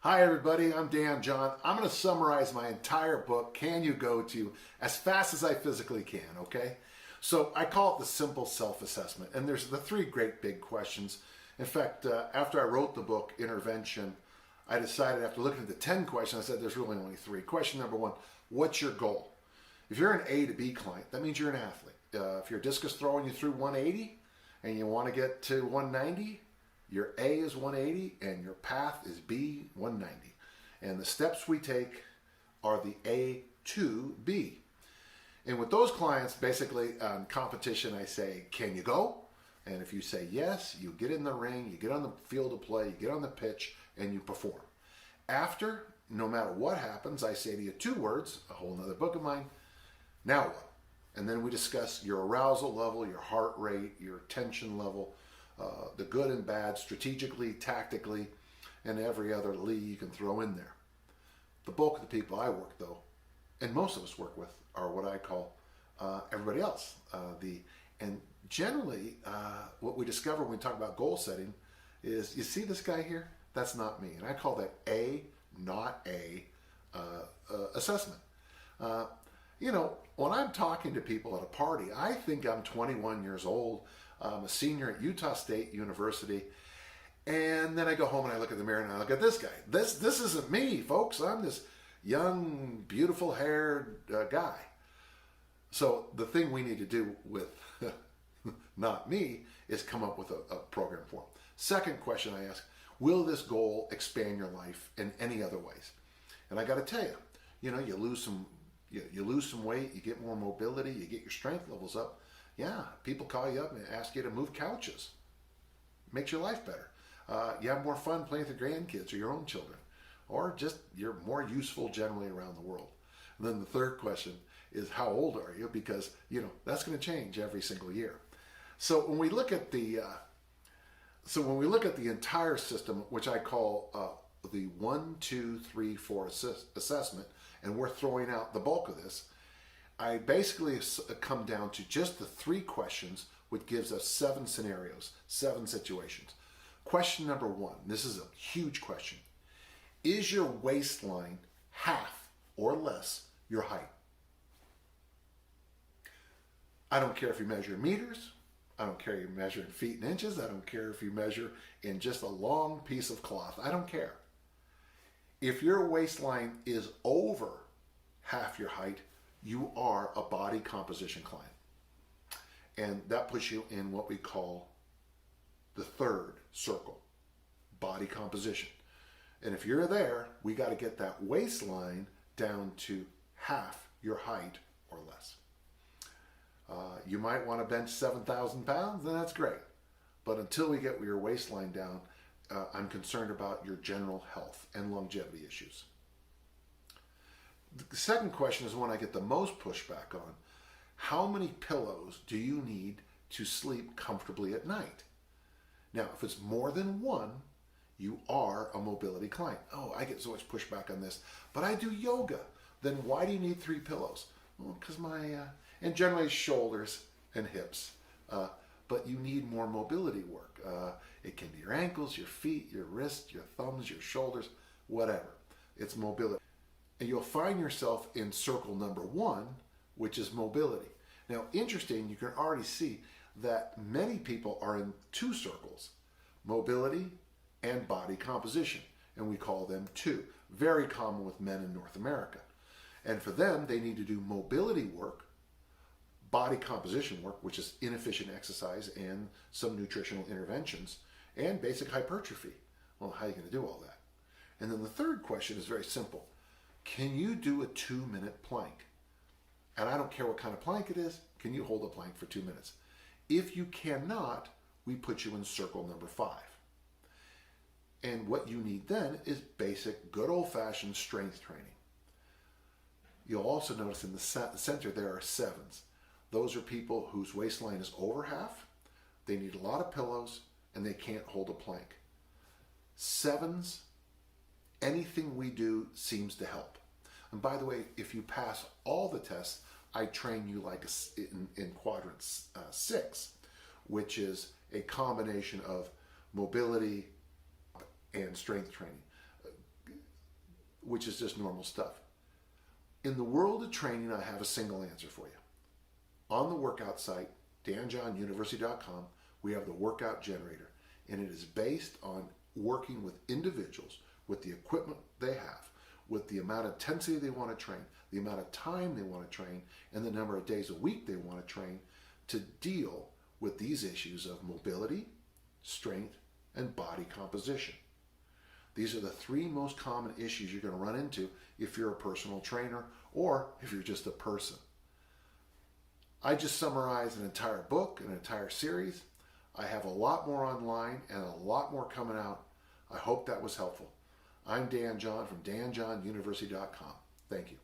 Hi everybody, I'm Dan John. I'm going to summarize my entire book, Can You Go To, as fast as I physically can, okay? So I call it the simple self-assessment, and there's the three great big questions. In fact, after I wrote the book, Intervention, I decided after looking at the 10 questions, I said there's really only three. Question number one, what's your goal? If you're an A to B client, that means you're an athlete. If you're a discus thrower and you threw 180 and you want to get to 190, your A is 180 and your path is B 190. And the steps we take are the A to B. And with those clients, basically on competition, I say, can you go? And if you say yes, you get in the ring, you get on the field of play, you get on the pitch, and you perform. After, no matter what happens, I say to you two words, a whole nother book of mine, now what? And then we discuss your arousal level, your heart rate, your tension level, the good and bad, strategically, tactically, and every other lee you can throw in there. The bulk of the people I work, though, and most of us work with, are what I call everybody else. And generally, what we discover when we talk about goal setting is, you see this guy here? That's not me. And I call that A, not A, assessment. When I'm talking to people at a party, I think I'm 21 years old. I'm a senior at Utah State University. And then I go home and I look at the mirror and I look at this guy. This isn't me, folks. I'm this young, beautiful haired guy. So the thing we need to do with not me is come up with a program for him. Second question I ask, will this goal expand your life in any other ways? And I got to tell you, you lose some weight, you get more mobility, you get your strength levels up. Yeah, people call you up and ask you to move couches. Makes your life better. You have more fun playing with your grandkids or your own children. Or just you're more useful generally around the world. And then the third question is, how old are you? Because, that's going to change every single year. So when we look at the entire system, which I call the 1, 2, 3, 4 assessment, and we're throwing out the bulk of this, I basically come down to just the three questions, which gives us 7 scenarios, 7 situations. Question number 1, this is a huge question. Is your waistline half or less your height? I don't care if you measure in meters. I don't care if you measure in feet and inches. I don't care if you measure in just a long piece of cloth. I don't care. If your waistline is over half your height, you are a body composition client. And that puts you in what we call the third circle, body composition. And if you're there, we got to get that waistline down to half your height or less. You might want to bench 7,000 pounds, then that's great. But until we get your waistline down, I'm concerned about your general health and longevity issues. The second question is one I get the most pushback on. How many pillows do you need to sleep comfortably at night? Now, if it's more than one, you are a mobility client. Oh, I get so much pushback on this, but I do yoga. Then why do you need 3 pillows? Well, because and generally shoulders and hips. But you need more mobility work. It can be your ankles, your feet, your wrists, your thumbs, your shoulders, whatever. It's mobility. And you'll find yourself in circle number 1, which is mobility. Now, interesting, you can already see that many people are in 2 circles, mobility and body composition, and we call them 2. Very common with men in North America. And for them, they need to do mobility work, body composition work, which is inefficient exercise and some nutritional interventions, and basic hypertrophy. Well, how are you going to do all that? And then the third question is very simple. Can you do a 2-minute plank? And I don't care what kind of plank it is, can you hold a plank for 2 minutes? If you cannot, we put you in circle number 5. And what you need then is basic, good old-fashioned strength training. You'll also notice in the center there are 7s. Those are people whose waistline is over half, they need a lot of pillows, and they can't hold a plank. 7s, anything we do seems to help. And by the way, if you pass all the tests, I train you like in quadrant 6, which is a combination of mobility and strength training. which is just normal stuff. In the world of training, I have a single answer for you. On the workout site, danjohnuniversity.com, we have the workout generator, and it is based on working with individuals with the equipment they have, with the amount of intensity they want to train, the amount of time they want to train, and the number of days a week they want to train to deal with these issues of mobility, strength, and body composition. These are the three most common issues you're going to run into if you're a personal trainer or if you're just a person. I just summarized an entire book, an entire series. I have a lot more online and a lot more coming out. I hope that was helpful. I'm Dan John from danjohnuniversity.com. Thank you.